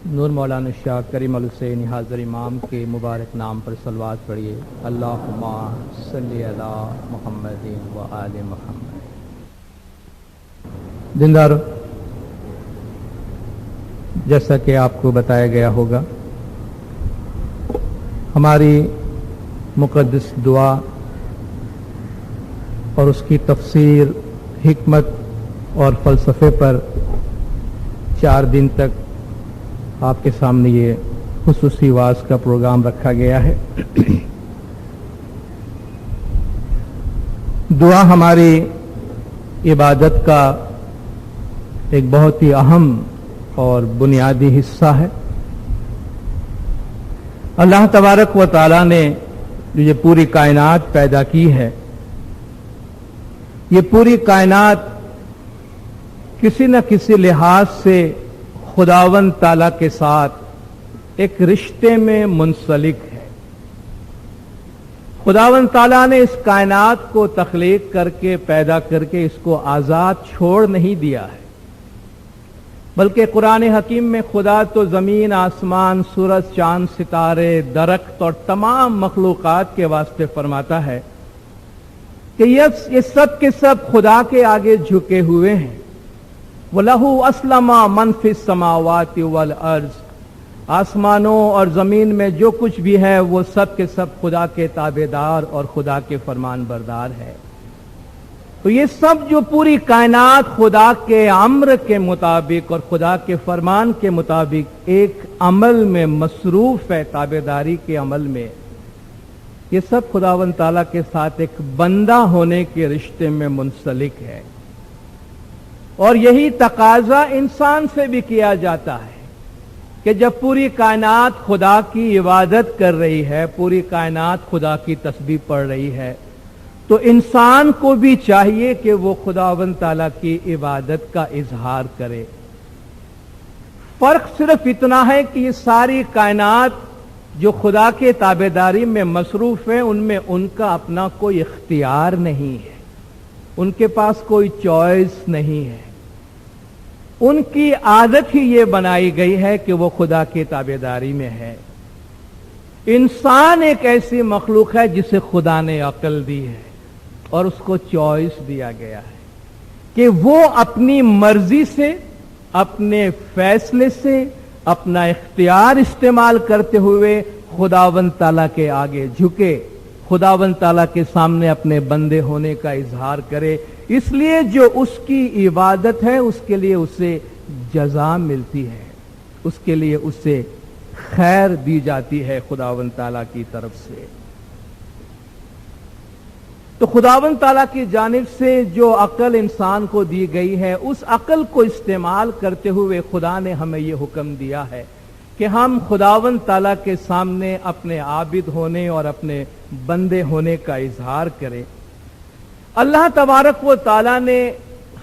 نور مولانا شاہ کریم الحسین حاضر امام کے مبارک نام پر صلوات پڑھیے۔ اللہم صلی علی محمد و آل محمد۔ دیندار، جیسا کہ آپ کو بتایا گیا ہوگا، ہماری مقدس دعا اور اس کی تفسیر، حکمت اور فلسفے پر 4 دن تک آپ کے سامنے یہ خصوصی واعظ کا پروگرام رکھا گیا ہے۔ دعا ہماری عبادت کا ایک بہت ہی اہم اور بنیادی حصہ ہے۔ اللہ تبارک و تعالی نے جو یہ پوری کائنات پیدا کی ہے، یہ پوری کائنات کسی نہ کسی لحاظ سے خداوند تعالیٰ کے ساتھ ایک رشتے میں منسلک ہے۔ خداوند تعالیٰ نے اس کائنات کو تخلیق کر کے، پیدا کر کے اس کو آزاد چھوڑ نہیں دیا ہے، بلکہ قرآن حکیم میں خدا تو زمین، آسمان، سورج، چاند، ستارے، درخت اور تمام مخلوقات کے واسطے فرماتا ہے کہ یہ سب کے سب خدا کے آگے جھکے ہوئے ہیں۔ وَلَهُ أَسْلَمَ مَنْ فِي السَّمَاوَاتِ وَالْأَرْضِ، آسمانوں اور زمین میں جو کچھ بھی ہے وہ سب کے سب خدا کے تابعدار اور خدا کے فرمان بردار ہے۔ تو یہ سب جو پوری کائنات خدا کے امر کے مطابق اور خدا کے فرمان کے مطابق ایک عمل میں مصروف ہے، تابعداری کے عمل میں، یہ سب خداوند تعالیٰ کے ساتھ ایک بندہ ہونے کے رشتے میں منسلک ہے۔ اور یہی تقاضا انسان سے بھی کیا جاتا ہے کہ جب پوری کائنات خدا کی عبادت کر رہی ہے، پوری کائنات خدا کی تسبیح پڑھ رہی ہے، تو انسان کو بھی چاہیے کہ وہ خداوند تعالیٰ کی عبادت کا اظہار کرے۔ فرق صرف اتنا ہے کہ یہ ساری کائنات جو خدا کے تابعداری میں مصروف ہیں، ان میں ان کا اپنا کوئی اختیار نہیں ہے، ان کے پاس کوئی چوائس نہیں ہے۔ ان کی عادت ہی یہ بنائی گئی ہے کہ وہ خدا کی تابعداری میں ہے۔ انسان ایک ایسی مخلوق ہے جسے خدا نے عقل دی ہے اور اس کو چوائس دیا گیا ہے کہ وہ اپنی مرضی سے، اپنے فیصلے سے، اپنا اختیار استعمال کرتے ہوئے خداوند تعالیٰ کے آگے جھکے، خداوند تعالیٰ کے سامنے اپنے بندے ہونے کا اظہار کرے۔ اس لیے جو اس کی عبادت ہے اس کے لیے اسے جزا ملتی ہے، اس کے لیے اسے خیر دی جاتی ہے خداوند تعالیٰ کی طرف سے۔ تو خداوند تعالیٰ کی جانب سے جو عقل انسان کو دی گئی ہے، اس عقل کو استعمال کرتے ہوئے خدا نے ہمیں یہ حکم دیا ہے کہ ہم خداوند تعالیٰ کے سامنے اپنے عابد ہونے اور اپنے بندے ہونے کا اظہار کریں۔ اللہ تبارک و تعالیٰ نے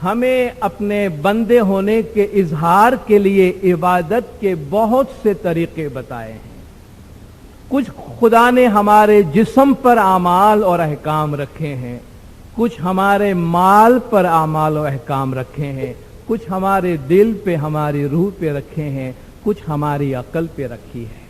ہمیں اپنے بندے ہونے کے اظہار کے لیے عبادت کے بہت سے طریقے بتائے ہیں۔ کچھ خدا نے ہمارے جسم پر اعمال اور احکام رکھے ہیں، کچھ ہمارے مال پر اعمال و احکام رکھے ہیں، کچھ ہمارے دل پہ، ہماری روح پہ رکھے ہیں، کچھ ہماری عقل پہ رکھی ہے۔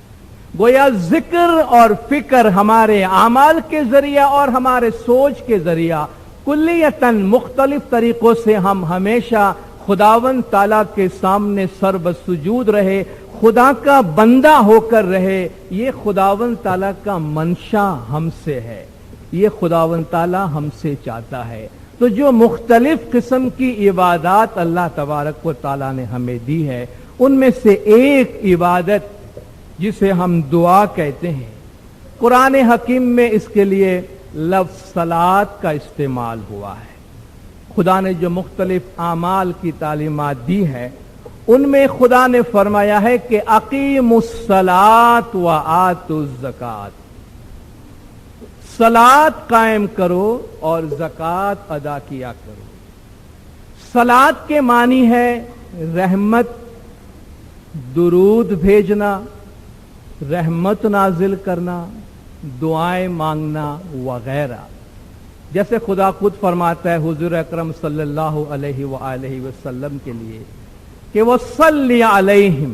گویا ذکر اور فکر ہمارے اعمال کے ذریعہ اور ہمارے سوچ کے ذریعہ کلیتاً مختلف طریقوں سے ہم ہمیشہ خداوند تعالیٰ کے سامنے سر بسجود رہے، خدا کا بندہ ہو کر رہے۔ یہ خداوند تعالیٰ کا منشا ہم سے ہے، یہ خداوند تعالیٰ ہم سے چاہتا ہے۔ تو جو مختلف قسم کی عبادات اللہ تبارک و تعالیٰ نے ہمیں دی ہے، ان میں سے ایک عبادت جسے ہم دعا کہتے ہیں، قرآن حکیم میں اس کے لیے لفظ صلاۃ کا استعمال ہوا ہے۔ خدا نے جو مختلف اعمال کی تعلیمات دی ہے، ان میں خدا نے فرمایا ہے کہ اقیموا الصلاۃ وآتوا الزکوٰۃ، صلاۃ قائم کرو اور زکوٰۃ ادا کیا کرو۔ صلاۃ کے معنی ہے رحمت، درود بھیجنا، رحمت نازل کرنا، دعائیں مانگنا وغیرہ۔ جیسے خدا خود فرماتا ہے حضور اکرم صلی اللہ علیہ وآلہ وسلم کے لیے کہ وصلی علیہم،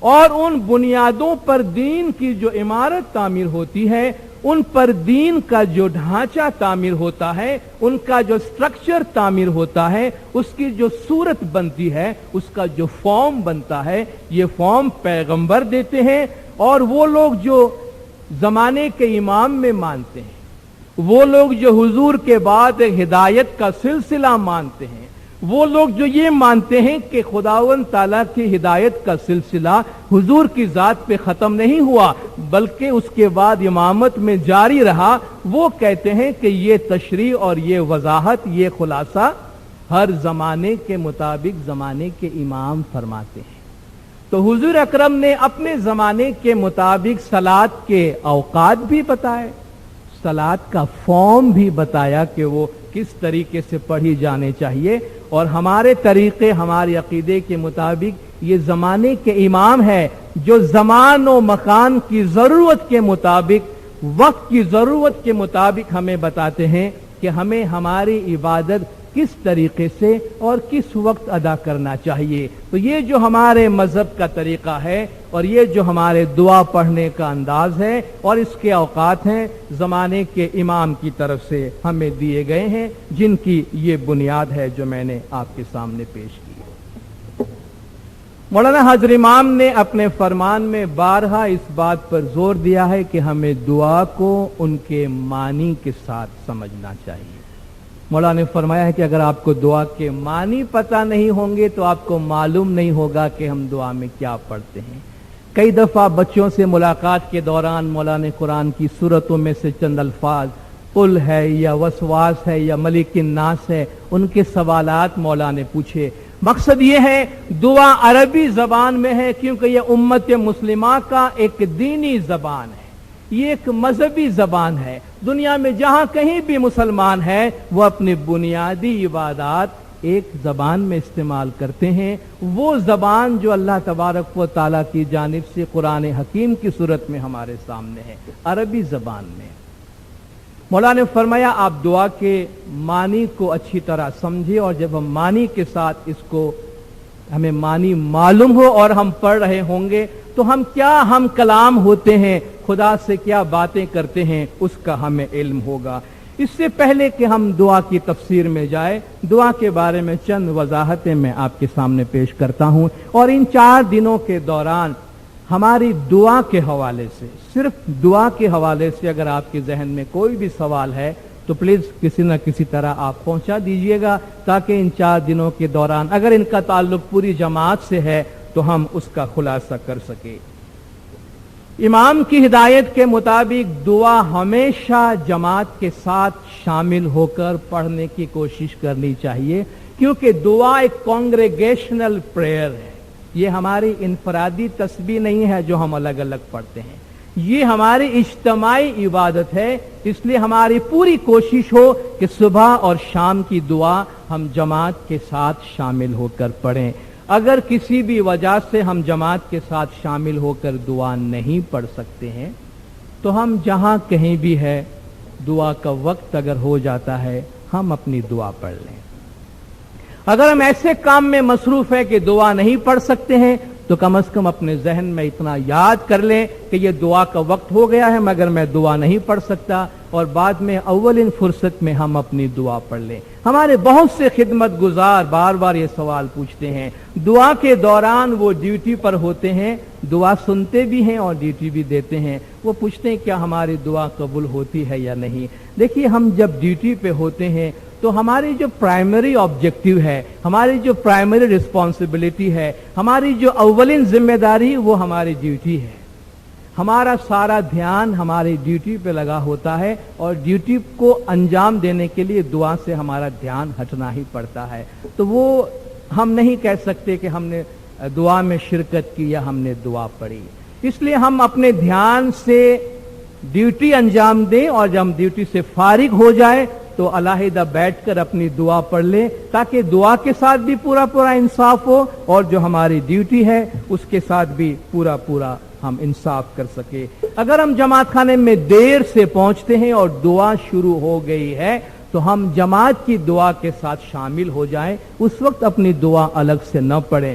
اور ان بنیادوں پر دین کی جو عمارت تعمیر ہوتی ہے، ان پر دین کا جو ڈھانچہ تعمیر ہوتا ہے، ان کا جو سٹرکچر تعمیر ہوتا ہے، اس کی جو صورت بنتی ہے، اس کا جو فارم بنتا ہے، یہ فارم پیغمبر دیتے ہیں۔ اور وہ لوگ جو زمانے کے امام میں مانتے ہیں، وہ لوگ جو حضور کے بعد ایک ہدایت کا سلسلہ مانتے ہیں، وہ لوگ جو یہ مانتے ہیں کہ خداوند تعالیٰ کی ہدایت کا سلسلہ حضور کی ذات پہ ختم نہیں ہوا بلکہ اس کے بعد امامت میں جاری رہا، وہ کہتے ہیں کہ یہ تشریح اور یہ وضاحت، یہ خلاصہ ہر زمانے کے مطابق زمانے کے امام فرماتے ہیں۔ تو حضور اکرم نے اپنے زمانے کے مطابق صلاۃ کے اوقات بھی بتائے، صلاۃ کا فارم بھی بتایا کہ وہ کس طریقے سے پڑھی جانے چاہیے، اور ہمارے طریقے، ہمارے عقیدے کے مطابق یہ زمانے کے امام ہے جو زمان و مکان کی ضرورت کے مطابق، وقت کی ضرورت کے مطابق ہمیں بتاتے ہیں کہ ہمیں ہماری عبادت کس طریقے سے اور کس وقت ادا کرنا چاہیے۔ تو یہ جو ہمارے مذہب کا طریقہ ہے اور یہ جو ہمارے دعا پڑھنے کا انداز ہے اور اس کے اوقات ہیں، زمانے کے امام کی طرف سے ہمیں دیے گئے ہیں، جن کی یہ بنیاد ہے جو میں نے آپ کے سامنے پیش کی ہے۔ مولانا حضرت امام نے اپنے فرمان میں بارہا اس بات پر زور دیا ہے کہ ہمیں دعا کو ان کے معنی کے ساتھ سمجھنا چاہیے۔ مولا نے فرمایا ہے کہ اگر آپ کو دعا کے معنی پتہ نہیں ہوں گے تو آپ کو معلوم نہیں ہوگا کہ ہم دعا میں کیا پڑھتے ہیں۔ کئی دفعہ بچوں سے ملاقات کے دوران مولا نے قرآن کی سورتوں میں سے چند الفاظ، قل ہے یا وسواس ہے یا ملک الناس ہے، ان کے سوالات مولا نے پوچھے۔ مقصد یہ ہے دعا عربی زبان میں ہے کیونکہ یہ امت مسلمہ کا ایک دینی زبان ہے، یہ ایک مذہبی زبان ہے۔ دنیا میں جہاں کہیں بھی مسلمان ہے وہ اپنی بنیادی عبادات ایک زبان میں استعمال کرتے ہیں، وہ زبان جو اللہ تبارک و تعالیٰ کی جانب سے قرآن حکیم کی صورت میں ہمارے سامنے ہے، عربی زبان میں۔ مولا نے فرمایا آپ دعا کے معنی کو اچھی طرح سمجھے، اور جب ہم معنی کے ساتھ اس کو ہمیں معنی معلوم ہو اور ہم پڑھ رہے ہوں گے تو ہم کلام ہوتے ہیں، خدا سے کیا باتیں کرتے ہیں اس کا ہمیں علم ہوگا۔ اس سے پہلے کہ ہم دعا کی تفسیر میں جائیں، دعا کے بارے میں چند وضاحتیں میں آپ کے سامنے پیش کرتا ہوں، اور ان 4 دنوں کے دوران ہماری دعا کے حوالے سے، صرف دعا کے حوالے سے اگر آپ کے ذہن میں کوئی بھی سوال ہے تو پلیز کسی نہ کسی طرح آپ پہنچا دیجئے گا، تاکہ ان 4 دنوں کے دوران اگر ان کا تعلق پوری جماعت سے ہے تو ہم اس کا خلاصہ کر سکیں۔ امام کی ہدایت کے مطابق دعا ہمیشہ جماعت کے ساتھ شامل ہو کر پڑھنے کی کوشش کرنی چاہیے، کیونکہ دعا ایک کانگریگیشنل پریئر ہے، یہ ہماری انفرادی تسبیح نہیں ہے جو ہم الگ الگ پڑھتے ہیں، یہ ہماری اجتماعی عبادت ہے۔ اس لیے ہماری پوری کوشش ہو کہ صبح اور شام کی دعا ہم جماعت کے ساتھ شامل ہو کر پڑھیں۔ اگر کسی بھی وجہ سے ہم جماعت کے ساتھ شامل ہو کر دعا نہیں پڑھ سکتے ہیں تو ہم جہاں کہیں بھی ہے، دعا کا وقت اگر ہو جاتا ہے ہم اپنی دعا پڑھ لیں۔ اگر ہم ایسے کام میں مصروف ہیں کہ دعا نہیں پڑھ سکتے ہیں تو کم از کم اپنے ذہن میں اتنا یاد کر لیں کہ یہ دعا کا وقت ہو گیا ہے مگر میں دعا نہیں پڑھ سکتا، اور بعد میں اولین فرصت میں ہم اپنی دعا پڑھ لیں۔ ہمارے بہت سے خدمت گزار بار بار یہ سوال پوچھتے ہیں، دعا کے دوران وہ ڈیوٹی پر ہوتے ہیں، دعا سنتے بھی ہیں اور ڈیوٹی بھی دیتے ہیں، وہ پوچھتے ہیں کیا ہماری دعا قبول ہوتی ہے یا نہیں۔ دیکھیے ہم جب ڈیوٹی پہ ہوتے ہیں تو ہماری جو پرائمری آبجیکٹیو ہے، ہماری جو پرائمری رسپانسبلٹی ہے، ہماری جو اولین ذمہ داری وہ ہماری ڈیوٹی ہے، ہمارا سارا دھیان ہماری ڈیوٹی پہ لگا ہوتا ہے، اور ڈیوٹی کو انجام دینے کے لیے دعا سے ہمارا دھیان ہٹنا ہی پڑتا ہے۔ تو وہ ہم نہیں کہہ سکتے کہ ہم نے دعا میں شرکت کی یا ہم نے دعا پڑھی، اس لیے ہم اپنے دھیان سے ڈیوٹی انجام دیں، اور جب ہم ڈیوٹی سے فارغ ہو جائے تو علیحدہ بیٹھ کر اپنی دعا پڑھ لیں، تاکہ دعا کے ساتھ بھی پورا انصاف ہو اور جو ہماری ڈیوٹی ہے اس کے ساتھ بھی پورا ہم انصاف کر سکے۔ اگر ہم جماعت خانے میں دیر سے پہنچتے ہیں اور دعا شروع ہو گئی ہے تو ہم جماعت کی دعا کے ساتھ شامل ہو جائیں، اس وقت اپنی دعا الگ سے نہ پڑھیں،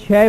6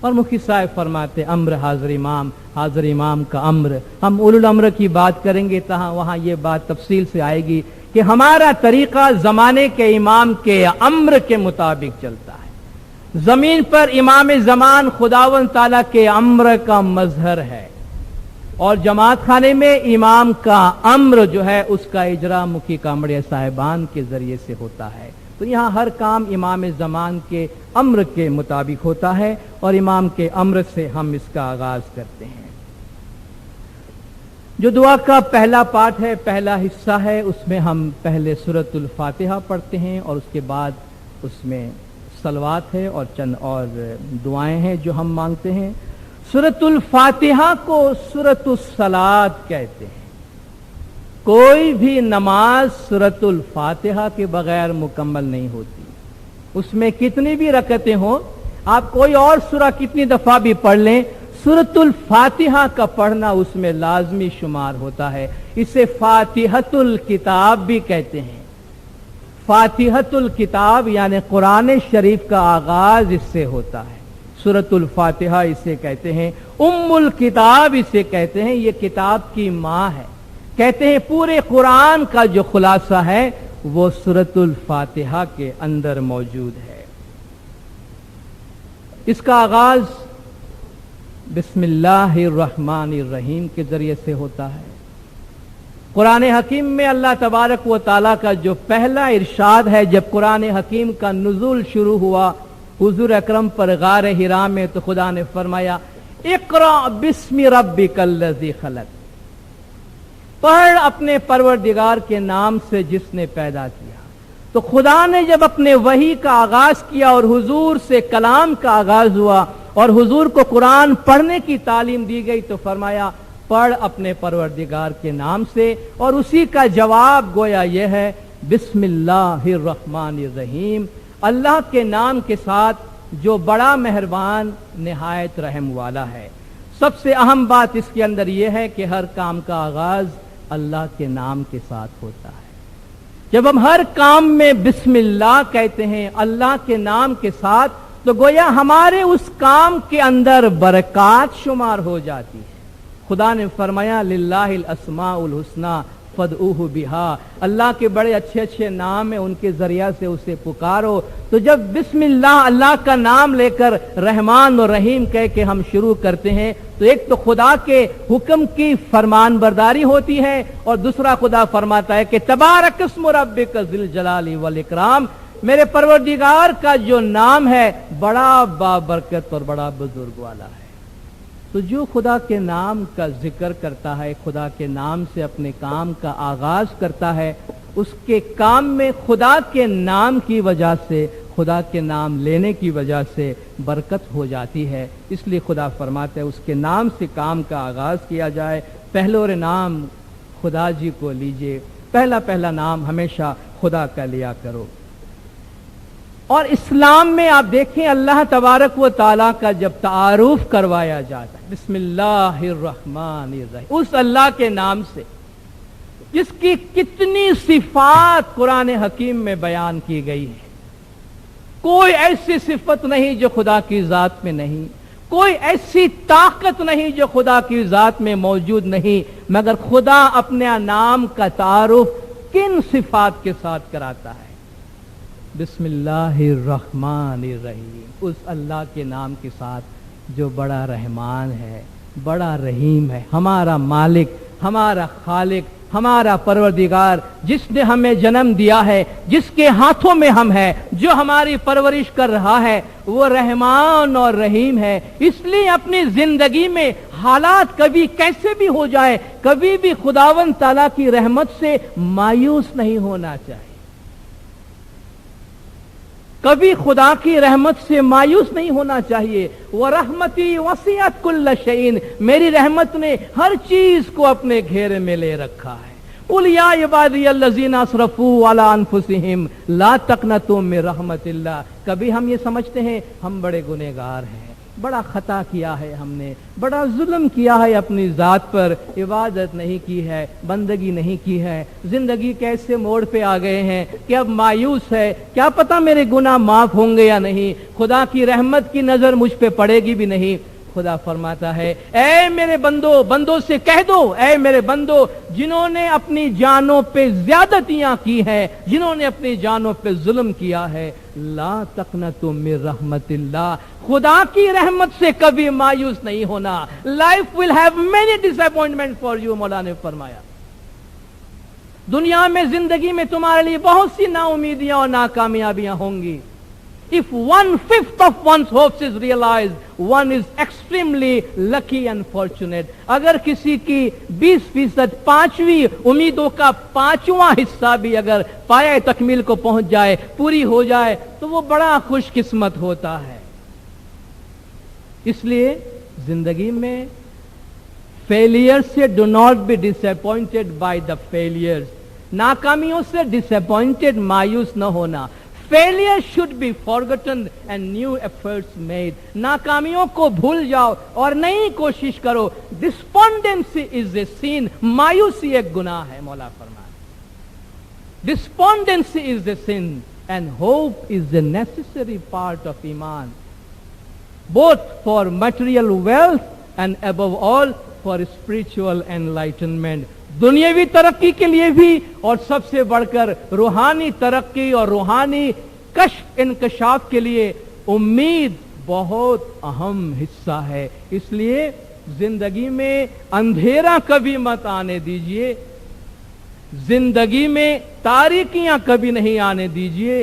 اور مفتی صاحب فرماتے امر حاضر امام کا امر. ہم اولو الامر کی بات کریں گے تو وہاں یہ بات تفصیل سے آئے گی کہ ہمارا طریقہ زمانے کے امام کے امر کے مطابق چلتا ہے. زمین پر امام زمان خداوند تعالیٰ کے امر کا مظہر ہے، اور جماعت خانے میں امام کا امر جو ہے اس کا اجرا مکی کامڑے صاحبان کے ذریعے سے ہوتا ہے. تو یہاں ہر کام امام زمان کے امر کے مطابق ہوتا ہے، اور امام کے امر سے ہم اس کا آغاز کرتے ہیں. جو دعا کا پہلا پارٹ ہے، پہلا حصہ ہے، اس میں ہم پہلے سورۃ الفاتحہ پڑھتے ہیں، اور اس کے بعد اس میں صلوات ہے اور چند اور دعائیں ہیں جو ہم مانگتے ہیں. سورۃ الفاتحہ کو سورۃ الصلاۃ کہتے ہیں. کوئی بھی نماز سورۃ الفاتحہ کے بغیر مکمل نہیں ہوتی. اس میں کتنی بھی رکعتیں ہوں، آپ کوئی اور سورہ کتنی دفعہ بھی پڑھ لیں، سورۃ الفاتحہ کا پڑھنا اس میں لازمی شمار ہوتا ہے. اسے فاتحۃ الکتاب بھی کہتے ہیں. فاتحۃ الکتاب یعنی قرآن شریف کا آغاز اس سے ہوتا ہے. سورۃ الفاتحہ اسے کہتے ہیں. ام الکتاب اسے کہتے ہیں، یہ کتاب کی ماں ہے. کہتے ہیں پورے قرآن کا جو خلاصہ ہے وہ سورۃ الفاتحہ کے اندر موجود ہے. اس کا آغاز بسم اللہ الرحمن الرحیم کے ذریعے سے ہوتا ہے. قرآن حکیم میں اللہ تبارک و تعالیٰ کا جو پہلا ارشاد ہے، جب قرآن حکیم کا نزول شروع ہوا حضور اکرم پر غار حرا میں، تو خدا نے فرمایا اقرأ بسم ربک الذی خلق، پڑھ اپنے پروردگار کے نام سے جس نے پیدا کیا. تو خدا نے جب اپنے وحی کا آغاز کیا اور حضور سے کلام کا آغاز ہوا اور حضور کو قرآن پڑھنے کی تعلیم دی گئی، تو فرمایا پڑھ اپنے پروردگار کے نام سے. اور اسی کا جواب گویا یہ ہے بسم اللہ الرحمن الرحیم، اللہ کے نام کے ساتھ جو بڑا مہربان نہایت رحم والا ہے. سب سے اہم بات اس کے اندر یہ ہے کہ ہر کام کا آغاز اللہ کے نام کے ساتھ ہوتا ہے. جب ہم ہر کام میں بسم اللہ کہتے ہیں اللہ کے نام کے ساتھ، تو گویا ہمارے اس کام کے اندر برکات شمار ہو جاتی ہے. خدا نے فرمایا للہ الاسماء الحسنی فادعوہ بہا، اللہ کے بڑے اچھے اچھے نام ہیں، ان کے ذریعہ سے اسے پکارو. تو جب بسم اللہ کا نام لے کر رحمان اور رحیم کہہ کے ہم شروع کرتے ہیں، تو ایک تو خدا کے حکم کی فرمان برداری ہوتی ہے، اور دوسرا خدا فرماتا ہے کہ تبارک اسم ربک ذی الجلال والاکرام، میرے پروردگار کا جو نام ہے بڑا بابرکت اور بڑا بزرگ والا ہے. تو جو خدا کے نام کا ذکر کرتا ہے، خدا کے نام سے اپنے کام کا آغاز کرتا ہے، اس کے کام میں خدا کے نام کی وجہ سے، خدا کے نام لینے کی وجہ سے برکت ہو جاتی ہے. اس لیے خدا فرماتا ہے اس کے نام سے کام کا آغاز کیا جائے. پہلور نام خدا جی کو لیجئے، پہلا نام ہمیشہ خدا کا لیا کرو. اور اسلام میں آپ دیکھیں اللہ تبارک و تعالیٰ کا جب تعارف کروایا جاتا ہے بسم اللہ الرحمن الرحیم، اس اللہ کے نام سے جس کی کتنی صفات قرآن حکیم میں بیان کی گئی ہے. کوئی ایسی صفت نہیں جو خدا کی ذات میں نہیں، کوئی ایسی طاقت نہیں جو خدا کی ذات میں موجود نہیں، مگر خدا اپنے نام کا تعارف کن صفات کے ساتھ کراتا ہے. بسم اللہ الرحمن الرحیم، اس اللہ کے نام کے ساتھ جو بڑا رحمان ہے، بڑا رحیم ہے، ہمارا مالک، ہمارا خالق، ہمارا پروردگار، جس نے ہمیں جنم دیا ہے، جس کے ہاتھوں میں ہم ہیں، جو ہماری پرورش کر رہا ہے، وہ رحمان اور رحیم ہے. اس لیے اپنی زندگی میں حالات کبھی کیسے بھی ہو جائے، کبھی بھی خداوند تعالیٰ کی رحمت سے مایوس نہیں ہونا چاہیے. کبھی خدا کی رحمت سے مایوس نہیں ہونا چاہیے. وَرَحْمَتِي وَسِعَتْ كُلَّ شَيْءٍ، میری رحمت نے ہر چیز کو اپنے گھیرے میں لے رکھا ہے. قُلْ يَا عِبَادِيَ الَّذِينَ أَسْرَفُوا عَلَىٰ أَنفُسِهِمْ لَا تَقْنَطُوا مِن رَحْمَتِ اللَّهِ. کبھی ہم یہ سمجھتے ہیں ہم بڑے گنہگار ہیں، بڑا خطا کیا ہے ہم نے، بڑا ظلم کیا ہے اپنی ذات پر، عبادت نہیں کی ہے، بندگی نہیں کی ہے، زندگی کے ایسے موڑ پہ آ گئے ہیں کہ اب مایوس ہے، کیا پتہ میرے گناہ معاف ہوں گے یا نہیں، خدا کی رحمت کی نظر مجھ پہ پڑے گی بھی نہیں۔ خدا فرماتا ہے اے میرے بندوں سے کہہ دو، اے میرے بندو جنہوں نے اپنی جانوں پہ زیادتیاں کی ہیں، جنہوں نے اپنی جانوں پہ ظلم کیا ہے، لا تقنطوا من رحمت اللہ، خدا کی رحمت سے کبھی مایوس نہیں ہونا۔ Life will have many disappointment for you, مولا نے فرمایا دنیا میں زندگی میں تمہارے لیے بہت سی نا امیدیاں اور ناکامیابیاں ہوں گی۔ If 1/5 of one's hopes is realized, one is extremely lucky and fortunate. اگر کسی کی 20% پانچویں امیدوں کا 5واں حصہ بھی اگر پایہ تکمیل کو پہنچ جائے، پوری ہو جائے، تو وہ بڑا خوش قسمت ہوتا ہے۔ اس لیے زندگی میں failure سے do not be disappointed by the failures، ناکامیوں سے disappointed مایوس نہ ہونا۔ Failure should be forgotten and new efforts made۔ ناکامیوں کو بھول جاؤ اور نئی کوشش کرو۔ Despondency is a sin، مایوسی ایک گناہ ہے، مولا فرمائے۔ Despondency is a sin and hope is a necessary part of Iman، both for material wealth and above all for spiritual enlightenment۔ دنیاوی ترقی کے لیے بھی اور سب سے بڑھ کر روحانی ترقی اور روحانی کشف انکشاف کے لیے امید بہت اہم حصہ ہے۔ اس لیے زندگی میں اندھیرا کبھی مت آنے دیجئے، زندگی میں تاریکیاں کبھی نہیں آنے دیجئے،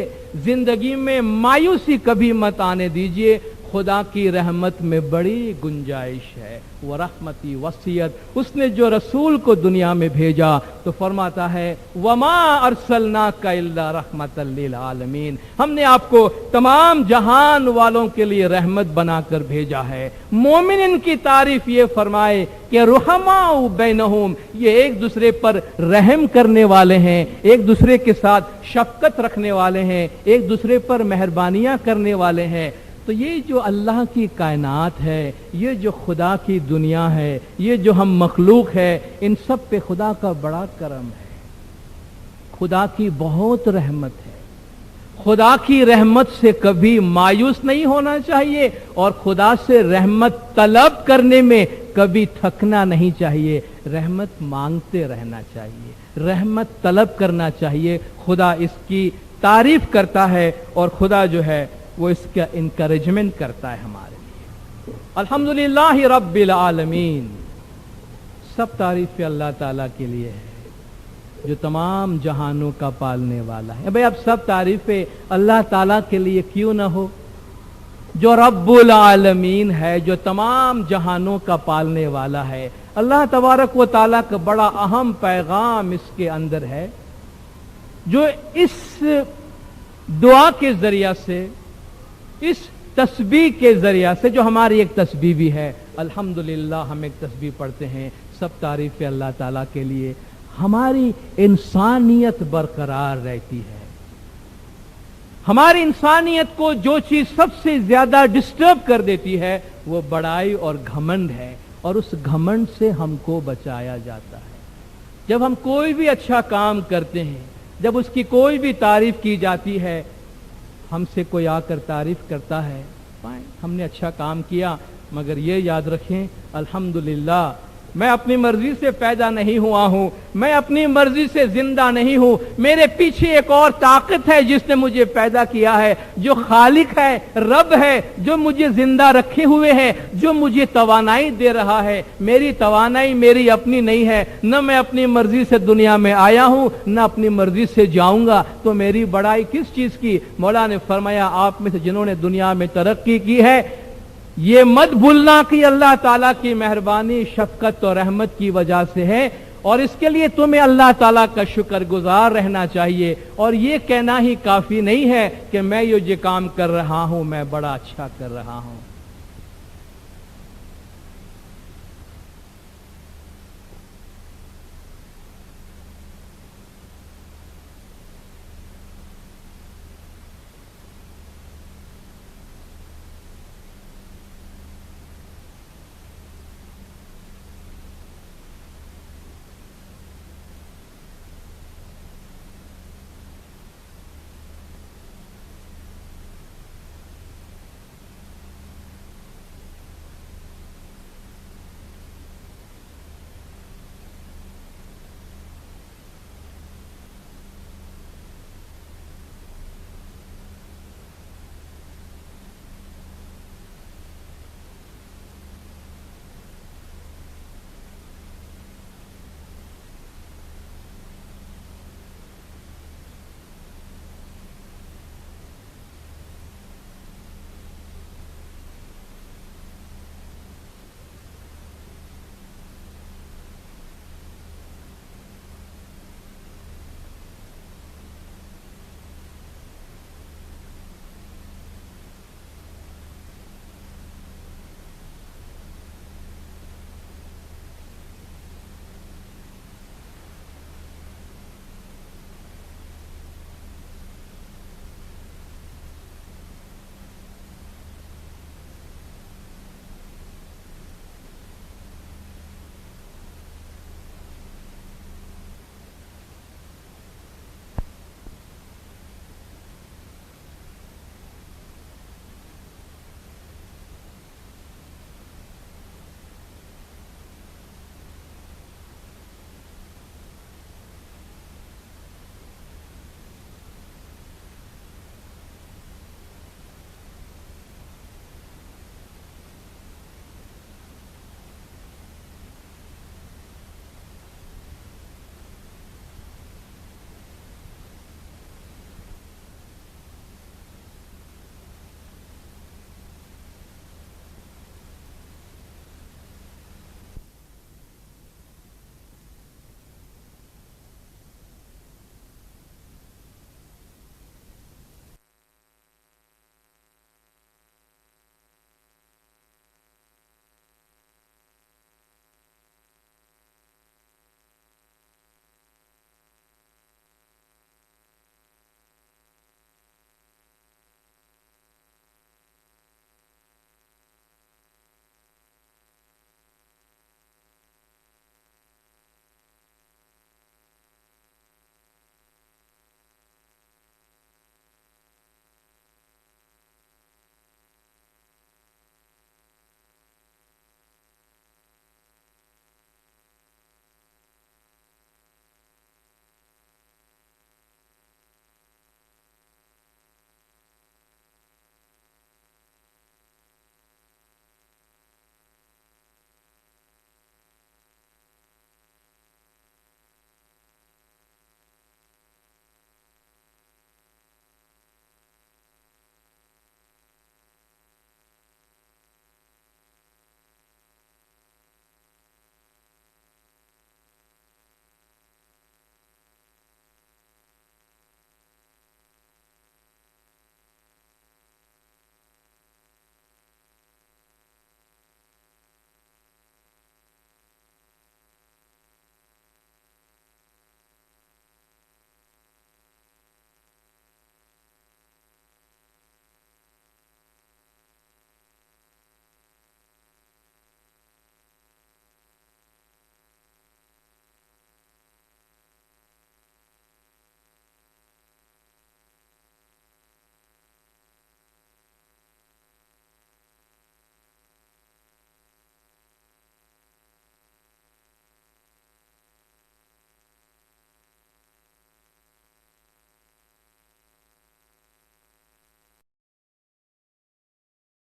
زندگی میں مایوسی کبھی مت آنے دیجئے۔ خدا کی رحمت میں بڑی گنجائش ہے۔ وہ رحمتی وصیت، اس نے جو رسول کو دنیا میں بھیجا تو فرماتا ہے وما ارسلناک الا رحمتا للعالمین، ہم نے آپ کو تمام جہان والوں کے لیے رحمت بنا کر بھیجا ہے۔ مومنین کی تعریف یہ فرمائے کہ رحماء بینہم، یہ ایک دوسرے پر رحم کرنے والے ہیں، ایک دوسرے کے ساتھ شفقت رکھنے والے ہیں، ایک دوسرے پر مہربانیاں کرنے والے ہیں۔ تو یہ جو اللہ کی کائنات ہے، یہ جو خدا کی دنیا ہے، یہ جو ہم مخلوق ہے، ان سب پہ خدا کا بڑا کرم ہے، خدا کی بہت رحمت ہے۔ خدا کی رحمت سے کبھی مایوس نہیں ہونا چاہیے اور خدا سے رحمت طلب کرنے میں کبھی تھکنا نہیں چاہیے، رحمت مانگتے رہنا چاہیے، رحمت طلب کرنا چاہیے۔ خدا اس کی تعریف کرتا ہے اور خدا جو ہے وہ اس کا انکریجمنٹ کرتا ہے ہمارے لیے۔ الحمدللہ رب العالمین، سب تعریف اللہ تعالیٰ کے لیے ہے جو تمام جہانوں کا پالنے والا ہے۔ بھئی اب سب تعریفیں اللہ تعالیٰ کے لیے کیوں نہ ہو؟ جو رب العالمین ہے، جو تمام جہانوں کا پالنے والا ہے، اللہ تبارک و تعالیٰ کا بڑا اہم پیغام اس کے اندر ہے، جو اس دعا کے ذریعہ سے، اس تسبیح کے ذریعہ سے، جو ہماری ایک تسبیح بھی ہے، الحمدللہ ہم ایک تسبیح پڑھتے ہیں، سب تعریف اللہ تعالیٰ کے لیے، ہماری انسانیت برقرار رہتی ہے۔ ہماری انسانیت کو جو چیز سب سے زیادہ ڈسٹرب کر دیتی ہے وہ بڑائی اور گھمنڈ ہے، اور اس گھمنڈ سے ہم کو بچایا جاتا ہے۔ جب ہم کوئی بھی اچھا کام کرتے ہیں، جب اس کی کوئی بھی تعریف کی جاتی ہے، ہم سے کوئی آ کر تعریف کرتا ہے، ہم نے اچھا کام کیا، مگر یہ یاد رکھیں الحمدللہ میں اپنی مرضی سے پیدا نہیں ہوا ہوں، میں اپنی مرضی سے زندہ نہیں ہوں، میرے پیچھے ایک اور طاقت ہے جس نے مجھے پیدا کیا ہے، جو خالق ہے، رب ہے، جو مجھے زندہ رکھے ہوئے ہے، جو مجھے توانائی دے رہا ہے۔ میری توانائی میری اپنی نہیں ہے، نہ میں اپنی مرضی سے دنیا میں آیا ہوں، نہ اپنی مرضی سے جاؤں گا، تو میری بڑائی کس چیز کی؟ مولا نے فرمایا آپ میں سے جنہوں نے دنیا میں ترقی کی ہے، یہ مت بھولنا کہ اللہ تعالیٰ کی مہربانی، شفقت اور رحمت کی وجہ سے ہے، اور اس کے لیے تمہیں اللہ تعالیٰ کا شکر گزار رہنا چاہیے، اور یہ کہنا ہی کافی نہیں ہے کہ میں یہ کام کر رہا ہوں، میں بڑا اچھا کر رہا ہوں۔